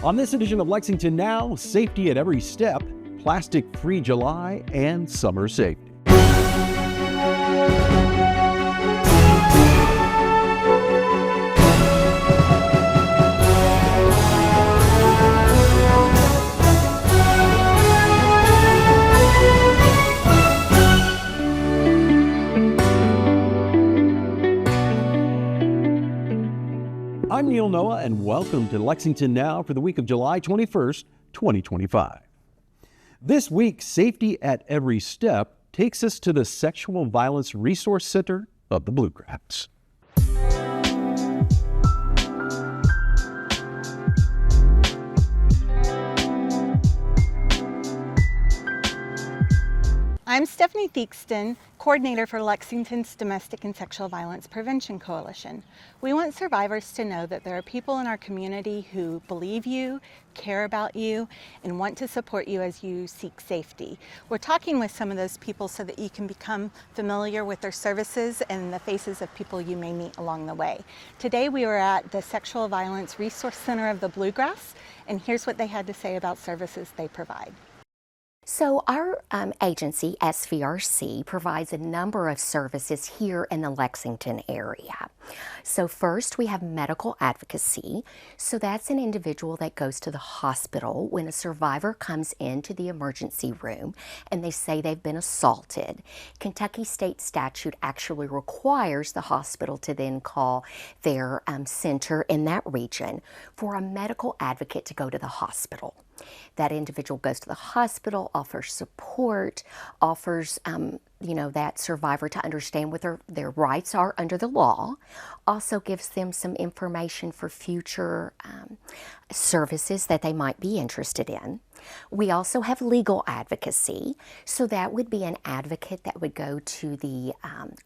On this edition of Lexington Now, safety at every step, plastic-free July, and summer safety. I'm Neil Noah, and welcome to Lexington Now for the week of July 21st, 2025. This week, Safety at Every Step takes us to the Sexual Violence Resource Center of the Bluegrass. I'm Stephanie Theakston, coordinator for Lexington's Domestic and Sexual Violence Prevention Coalition. We want survivors to know that there are people in our community who believe you, care about you, and want to support you as you seek safety. We're talking with some of those people so that you can become familiar with their services and the faces of people you may meet along the way. Today we were at the Sexual Violence Resource Center of the Bluegrass, and here's what they had to say about services they provide. So our agency, SVRC, provides a number of services here in the Lexington area. So first, we have medical advocacy. So that's an individual that goes to the hospital when a survivor comes into the emergency room and they say they've been assaulted. Kentucky state statute actually requires the hospital to then call their center in that region for a medical advocate to go to the hospital. That individual goes to the hospital, offers support, offers that survivor to understand what their rights are under the law, also gives them some information for future services that they might be interested in. We also have legal advocacy, so that would be an advocate that would go to the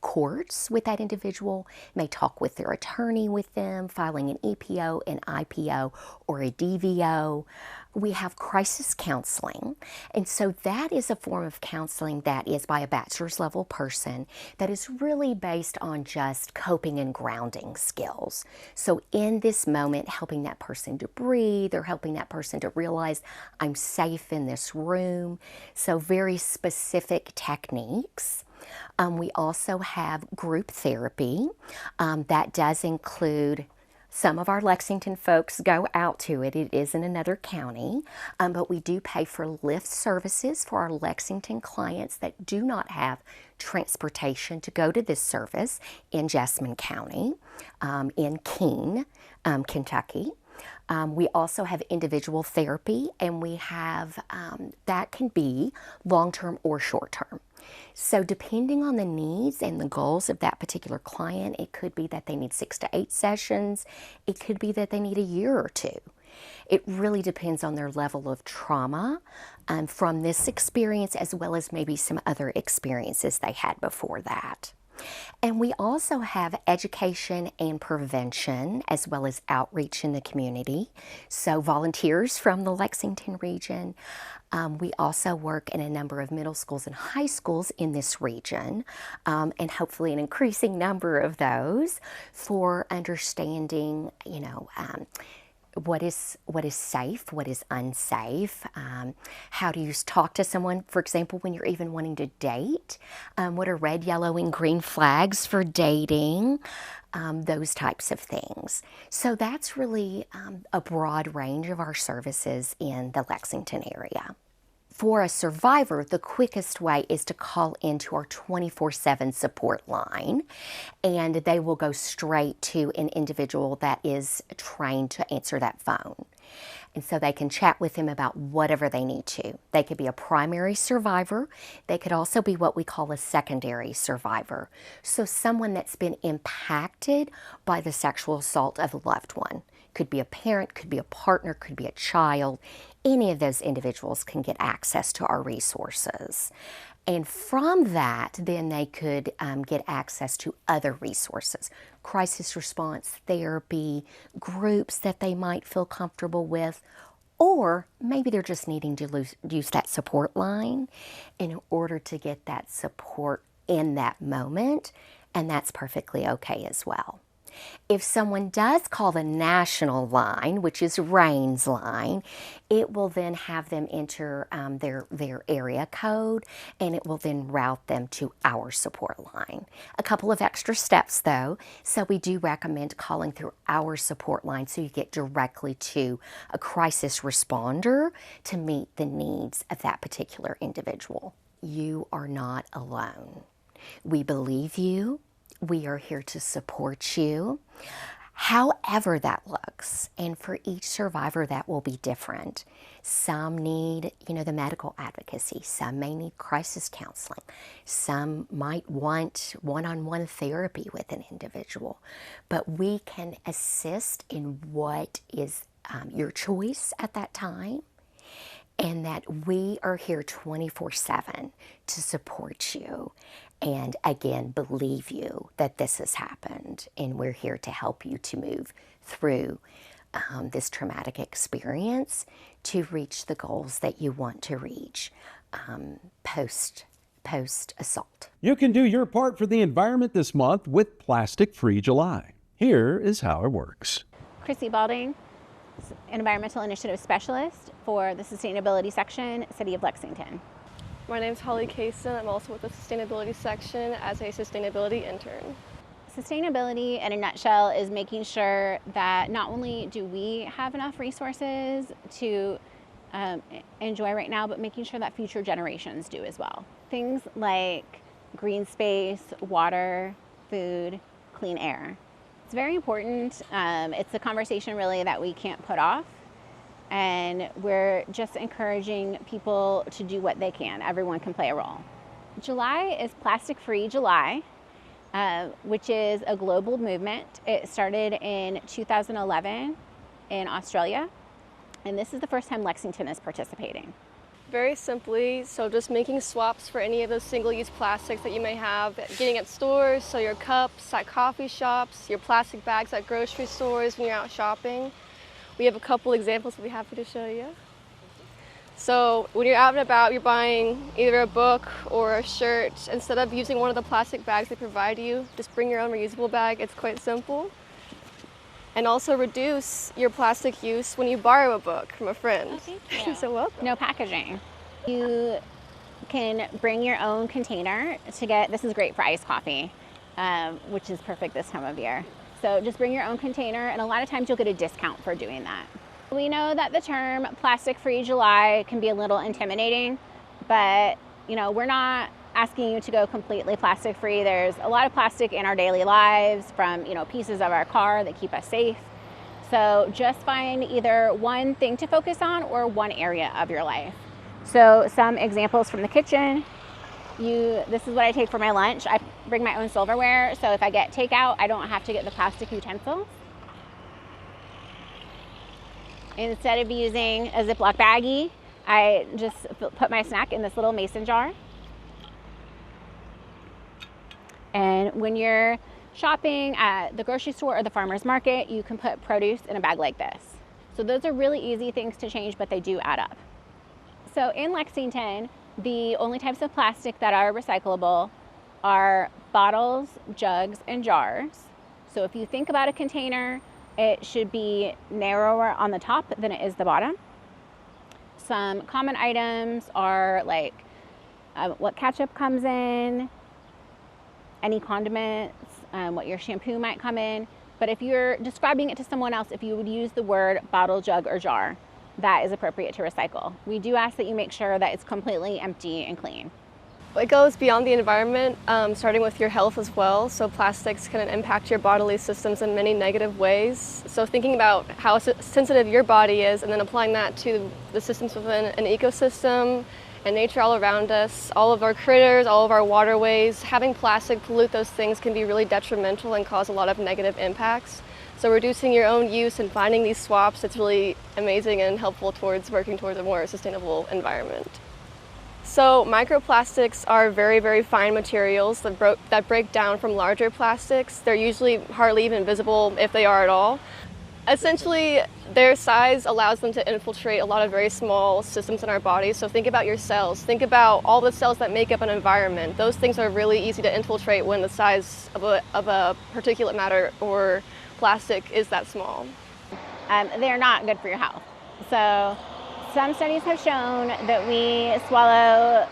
courts with that individual, may talk with their attorney with them, filing an EPO, an IPO, or a DVO. We have crisis counseling, and so that is a form of counseling that is by a bachelor's level person that is really based on just coping and grounding skills. So in this moment, helping that person to breathe or helping that person to realize I'm safe in this room. So very specific techniques. We also have group therapy. That does include some of our Lexington folks go out to it. It is in another county, but we do pay for Lyft services for our Lexington clients that do not have transportation to go to this service in Jessamine County, in Keene, Kentucky. We also have individual therapy, and we have that can be long-term or short-term. So depending on the needs and the goals of that particular client, it could be that they need 6 to 8 sessions. It could be that they need a year or 2. It really depends on their level of trauma from this experience, as well as maybe some other experiences they had before that. And we also have education and prevention, as well as outreach in the community. So volunteers from the Lexington region. We also work in a number of middle schools and high schools in this region, and hopefully an increasing number of those for understanding, what is safe, what is unsafe, how do you talk to someone, for example, when you're even wanting to date, what are red, yellow, and green flags for dating, those types of things. So that's really a broad range of our services in the Lexington area. For a survivor, the quickest way is to call into our 24/7 support line, and they will go straight to an individual that is trained to answer that phone. And so they can chat with them about whatever they need to. They could be a primary survivor. They could also be what we call a secondary survivor. So someone that's been impacted by the sexual assault of a loved one. Could be a parent, could be a partner, could be a child. Any of those individuals can get access to our resources. And from that, then they could get access to other resources, crisis response therapy, groups that they might feel comfortable with, or maybe they're just needing to use that support line in order to get that support in that moment, and that's perfectly okay as well. If someone does call the national line, which is RAIN's line, it will then have them enter their area code, and it will then route them to our support line. A couple of extra steps though, so we do recommend calling through our support line so you get directly to a crisis responder to meet the needs of that particular individual. You are not alone. We believe you. We are here to support you, however that looks. And for each survivor, that will be different. Some need, the medical advocacy. Some may need crisis counseling. Some might want one-on-one therapy with an individual. But we can assist in what is your choice at that time, and that we are here 24/7 to support you. And again, believe you that this has happened, and we're here to help you to move through this traumatic experience to reach the goals that you want to reach post assault. You can do your part for the environment this month with Plastic Free July. Here is how it works. Chrissy Balding, Environmental Initiative Specialist for the Sustainability Section, City of Lexington. My name is Holly Kaysen. I'm also with the Sustainability Section as a Sustainability Intern. Sustainability, in a nutshell, is making sure that not only do we have enough resources to enjoy right now, but making sure that future generations do as well. Things like green space, water, food, clean air. It's very important. It's a conversation really that we can't put off. And we're just encouraging people to do what they can. Everyone can play a role. July is Plastic Free July, which is a global movement. It started in 2011 in Australia, and this is the first time Lexington is participating. Very simply, so just making swaps for any of those single-use plastics that you may have getting at stores, so your cups at coffee shops, your plastic bags at grocery stores when you're out shopping. We have a couple examples we'll be happy to show you. So when you're out and about, you're buying either a book or a shirt. Instead of using one of the plastic bags they provide you, just bring your own reusable bag. It's quite simple. And also reduce your plastic use when you borrow a book from a friend. Oh, thank you. So welcome. No packaging. You can bring your own container to get, this is great for iced coffee, which is perfect this time of year. So just bring your own container, and a lot of times you'll get a discount for doing that. We know that the term Plastic Free July can be a little intimidating, but we're not asking you to go completely plastic free. There's a lot of plastic in our daily lives, from pieces of our car that keep us safe. So just find either one thing to focus on or one area of your life. So some examples from the kitchen. This is what I take for my lunch. I bring my own silverware, so if I get takeout, I don't have to get the plastic utensils. Instead of using a Ziploc baggie, I just put my snack in this little mason jar. And when you're shopping at the grocery store or the farmer's market, you can put produce in a bag like this. So those are really easy things to change, but they do add up. So in Lexington, the only types of plastic that are recyclable are bottles, jugs, and jars. So if you think about a container, it should be narrower on the top than it is the bottom. Some common items are like what ketchup comes in, any condiments, what your shampoo might come in. But if you're describing it to someone else, if you would use the word bottle, jug, or jar, that is appropriate to recycle. We do ask that you make sure that it's completely empty and clean. It goes beyond the environment, starting with your health as well. So plastics can impact your bodily systems in many negative ways. So thinking about how sensitive your body is and then applying that to the systems within an ecosystem and nature all around us, all of our critters, all of our waterways, having plastic pollute those things can be really detrimental and cause a lot of negative impacts. So reducing your own use and finding these swaps, it's really amazing and helpful towards working towards a more sustainable environment. So microplastics are very, very fine materials that break down from larger plastics. They're usually hardly even visible if they are at all. Essentially, Their size allows them to infiltrate a lot of very small systems in our body. So think about your cells. Think about all the cells that make up an environment. Those things are really easy to infiltrate when the size of a particulate matter or plastic is that small. They're not good for your health. So some studies have shown that we swallow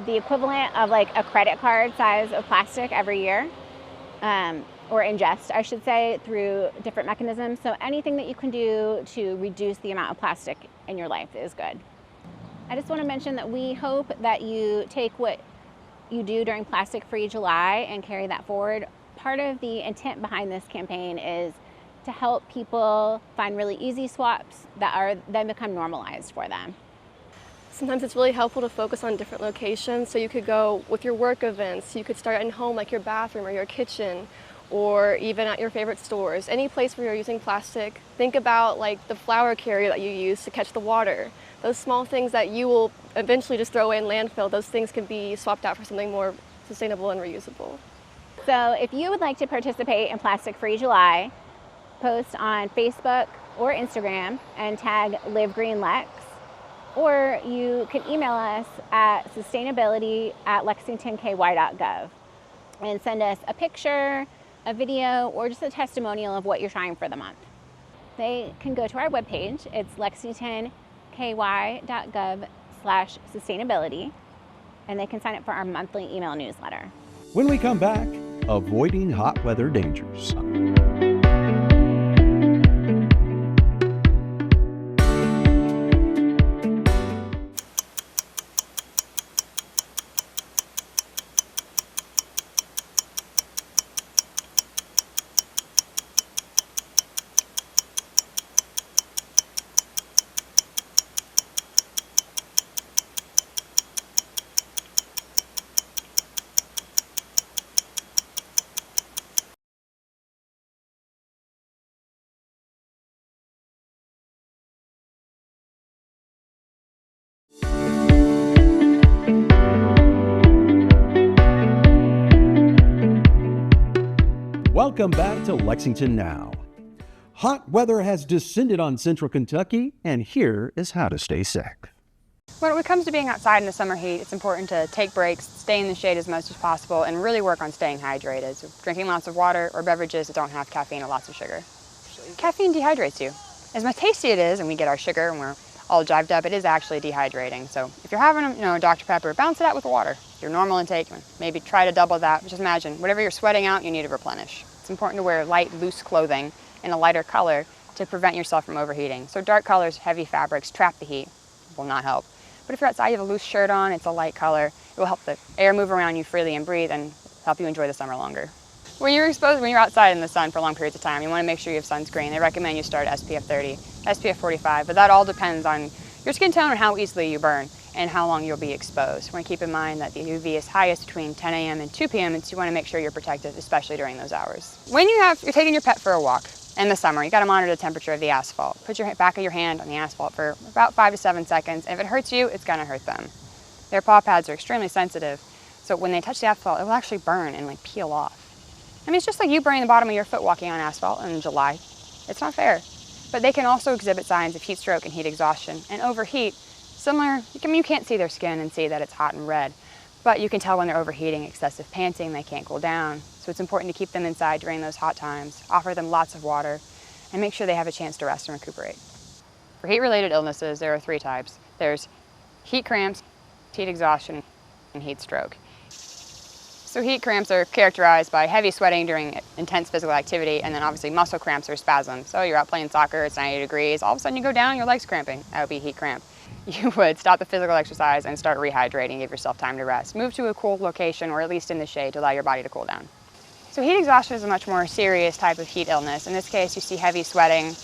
the equivalent of like a credit card size of plastic every year. Or ingest, I should say, through different mechanisms. So anything that you can do to reduce the amount of plastic in your life is good. I just want to mention that we hope that you take what you do during Plastic Free July and carry that forward. Part of the intent behind this campaign is to help people find really easy swaps that are then become normalized for them. Sometimes it's really helpful to focus on different locations. So you could go with your work events, you could start at home like your bathroom or your kitchen, or even at your favorite stores. Any place where you're using plastic, think about like the flower carrier that you use to catch the water. Those small things that you will eventually just throw away in landfill, those things can be swapped out for something more sustainable and reusable. So if you would like to participate in Plastic Free July, post on Facebook or Instagram and tag Live Green Lex, or you can email us at sustainability@lexingtonky.gov and send us a picture, a video, or just a testimonial of what you're trying for the month. They can go to our webpage. It's lexingtonky.gov/sustainability, and they can sign up for our monthly email newsletter. When we come back, avoiding hot weather dangers. Welcome back to Lexington Now. Hot weather has descended on central Kentucky, and here is how to stay safe. When it comes to being outside in the summer heat, it's important to take breaks, stay in the shade as much as possible, and really work on staying hydrated. So drinking lots of water or beverages that don't have caffeine or lots of sugar. Caffeine dehydrates you. As much tasty it is, and we get our sugar and we're all jived up, it is actually dehydrating. So if you're having a Dr. Pepper, balance it out with water. Your normal intake, maybe try to double that. Just imagine, whatever you're sweating out, you need to replenish. It's important to wear light, loose clothing in a lighter color to prevent yourself from overheating. So dark colors, heavy fabrics, trap the heat, will not help. But if you're outside, you have a loose shirt on, it's a light color, it will help the air move around you freely and breathe and help you enjoy the summer longer. When you're outside in the sun for long periods of time, you want to make sure you have sunscreen. They recommend you start SPF 30, SPF 45, but that all depends on your skin tone and how easily you burn and how long you'll be exposed. You want to keep in mind that the UV is highest between 10 a.m. and 2 p.m. and so you want to make sure you're protected, especially during those hours. When you're taking your pet for a walk in the summer, you got to monitor the temperature of the asphalt. Put your back of your hand on the asphalt for about 5 to 7 seconds. If it hurts you, it's going to hurt them. Their paw pads are extremely sensitive, so when they touch the asphalt, it will actually burn and peel off. I mean, it's just like you burning the bottom of your foot walking on asphalt in July. It's not fair. But they can also exhibit signs of heat stroke and heat exhaustion and overheat. You can't see their skin and see that it's hot and red, but you can tell when they're overheating, excessive panting, they can't cool down. So it's important to keep them inside during those hot times, offer them lots of water, and make sure they have a chance to rest and recuperate. For heat-related illnesses, there are 3 types. There's heat cramps, heat exhaustion, and heat stroke. So heat cramps are characterized by heavy sweating during intense physical activity, and then obviously muscle cramps or spasms. So you're out playing soccer, it's 90 degrees, all of a sudden you go down, your leg's cramping. That would be heat cramp. You would stop the physical exercise and start rehydrating, give yourself time to rest. Move to a cool location or at least in the shade to allow your body to cool down. So heat exhaustion is a much more serious type of heat illness. In this case, you see heavy sweating,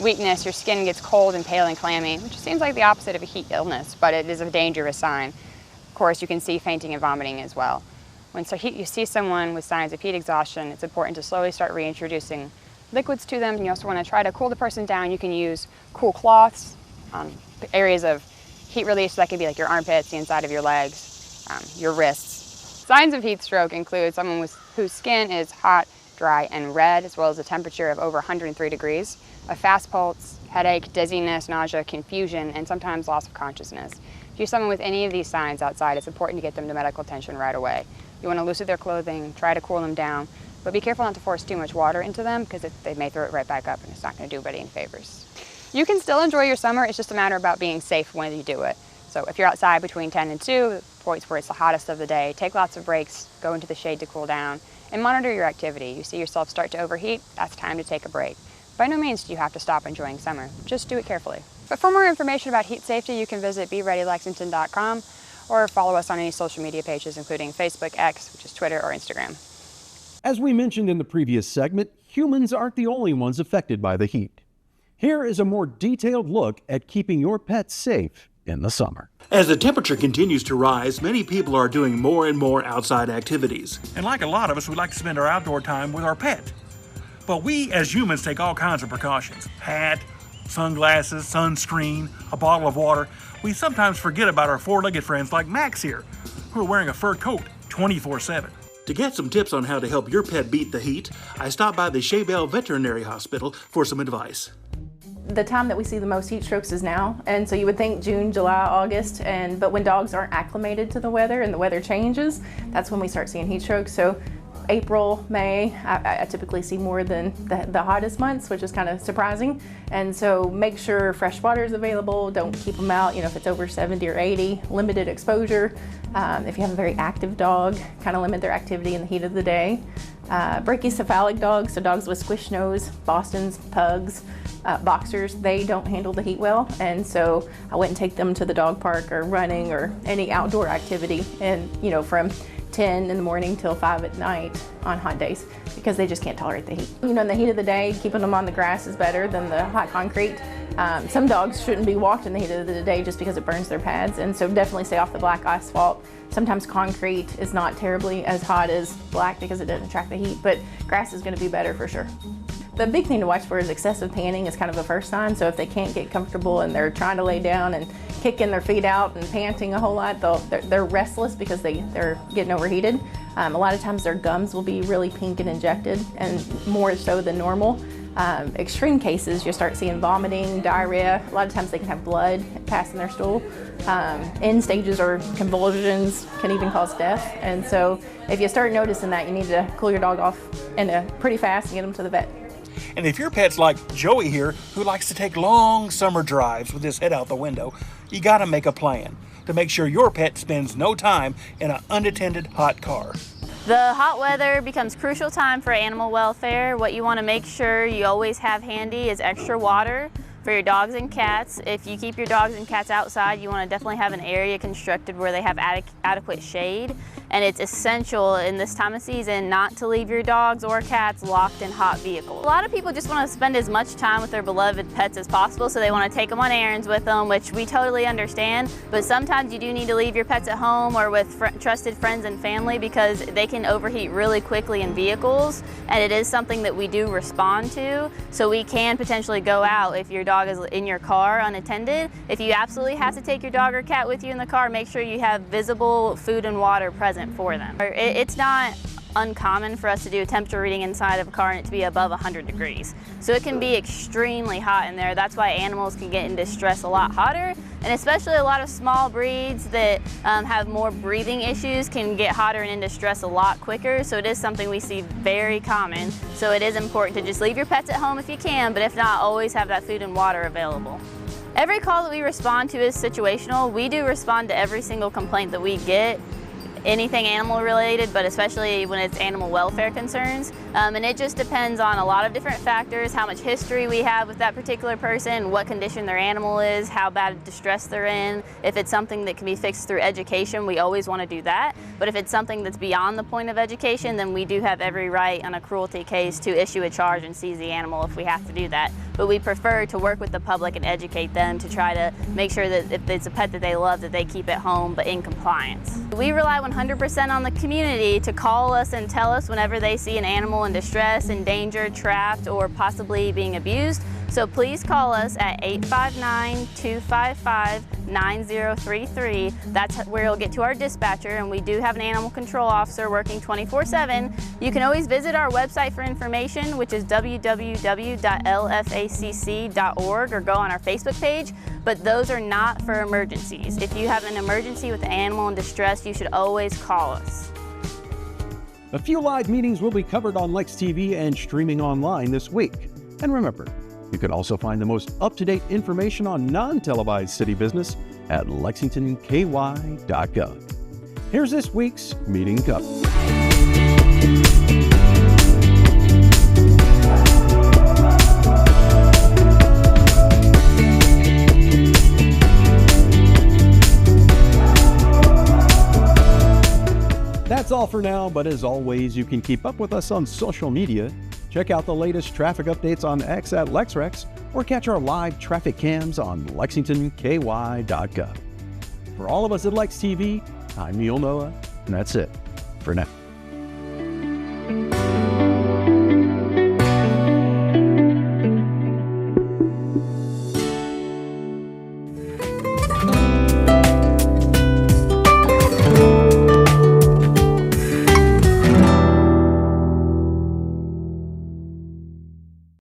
weakness, your skin gets cold and pale and clammy, which seems like the opposite of a heat illness, but it is a dangerous sign. Of course, you can see fainting and vomiting as well. When you see someone with signs of heat exhaustion, it's important to slowly start reintroducing liquids to them. And you also want to try to cool the person down. You can use cool cloths, areas of heat release, that could be like your armpits, the inside of your legs, your wrists. Signs of heat stroke include someone whose skin is hot, dry, and red, as well as a temperature of over 103 degrees. a fast pulse, headache, dizziness, nausea, confusion, and sometimes loss of consciousness. If you see someone with any of these signs outside, it's important to get them to medical attention right away. You want to loosen their clothing, try to cool them down, but be careful not to force too much water into them because they may throw it right back up and it's not going to do anybody any favors. You can still enjoy your summer, it's just a matter about being safe when you do it. So if you're outside between 10 and 2, points where it's the hottest of the day, take lots of breaks, go into the shade to cool down, and monitor your activity. You see yourself start to overheat, that's time to take a break. By no means do you have to stop enjoying summer, just do it carefully. But for more information about heat safety, you can visit BeReadyLexington.com or follow us on any social media pages, including Facebook, X, which is Twitter, or Instagram. As we mentioned in the previous segment, humans aren't the only ones affected by the heat. Here is a more detailed look at keeping your pets safe in the summer. As the temperature continues to rise, many people are doing more and more outside activities. And like a lot of us, we like to spend our outdoor time with our pet. But we as humans take all kinds of precautions. Hat, sunglasses, sunscreen, a bottle of water. We sometimes forget about our four-legged friends like Max here, who are wearing a fur coat 24/7. To get some tips on how to help your pet beat the heat, I stopped by the Shaybell Veterinary Hospital for some advice. The time that we see the most heat strokes is now, and so you would think June, July, August, but when dogs aren't acclimated to the weather and the weather changes, that's when we start seeing heat strokes. So April, May, I typically see more than the hottest months, which is kind of surprising. And so make sure fresh water is available. Don't keep them out, if it's over 70 or 80, limited exposure. If you have a very active dog, kind of limit their activity in the heat of the day. Brachycephalic dogs, so dogs with squish nose, Bostons, pugs, boxers, they don't handle the heat well, and so I wouldn't take them to the dog park or running or any outdoor activity, and from 10 in the morning till 5 at night on hot days, because they just can't tolerate the heat. In the heat of the day, keeping them on the grass is better than the hot concrete. Some dogs shouldn't be walked in the heat of the day just because it burns their pads, and so definitely stay off the black asphalt. Sometimes concrete is not terribly as hot as black because it doesn't attract the heat, but grass is going to be better for sure. The big thing to watch for is excessive panting is kind of the first sign. So if they can't get comfortable and they're trying to lay down and kicking their feet out and panting a whole lot, they're restless because they're getting overheated. A lot of times their gums will be really pink and injected, and more so than normal. Extreme cases, you'll start seeing vomiting, diarrhea. A lot of times they can have blood pass in their stool. End stages or convulsions can even cause death. And so if you start noticing that, you need to cool your dog off pretty fast and get them to the vet. And if your pet's like Joey here, who likes to take long summer drives with his head out the window, you gotta make a plan to make sure your pet spends no time in an unattended hot car. The hot weather becomes crucial time for animal welfare. What you want to make sure you always have handy is extra water for your dogs and cats. If you keep your dogs and cats outside, you want to definitely have an area constructed where they have adequate shade. And it's essential in this time of season not to leave your dogs or cats locked in hot vehicles. A lot of people just want to spend as much time with their beloved pets as possible, so they want to take them on errands with them, which we totally understand. But sometimes you do need to leave your pets at home or with trusted friends and family, because they can overheat really quickly in vehicles, and it is something that we do respond to. So we can potentially go out if your dog is in your car unattended. If you absolutely have to take your dog or cat with you in the car, make sure you have visible food and water present for them. It's not uncommon for us to do a temperature reading inside of a car and it to be above 100 degrees. So it can be extremely hot in there. That's why animals can get into stress a lot hotter, and especially a lot of small breeds that have more breathing issues can get hotter and into stress a lot quicker. So it is something we see very common. So it is important to just leave your pets at home if you can, but if not, always have that food and water available. Every call that we respond to is situational. We do respond to every single complaint that we get, anything animal related, but especially when it's animal welfare concerns. And it just depends on a lot of different factors, how much history we have with that particular person, what condition their animal is, how bad distress they're in. If it's something that can be fixed through education, we always want to do that. But if it's something that's beyond the point of education, then we do have every right on a cruelty case to issue a charge and seize the animal if we have to do that. But we prefer to work with the public and educate them to try to make sure that if it's a pet that they love, that they keep it home but in compliance. We rely 100% on the community to call us and tell us whenever they see an animal in distress, in danger, trapped, or possibly being abused. So please call us at 859-255-9033. That's where you'll get to our dispatcher, and we do have an animal control officer working 24/7. You can always visit our website for information, which is www.lfacc.org, or go on our Facebook page, but those are not for emergencies. If you have an emergency with an animal in distress, you should always call us. A few live meetings will be covered on Lex TV and streaming online this week. And remember, you can also find the most up-to-date information on non-televised city business at lexingtonky.gov. Here's this week's meeting cover. That's all for now, but as always, you can keep up with us on social media. Check out the latest traffic updates on X at LexRex, or catch our live traffic cams on lexingtonky.gov. For all of us at Lex TV, I'm Neil Noah, and that's it for now.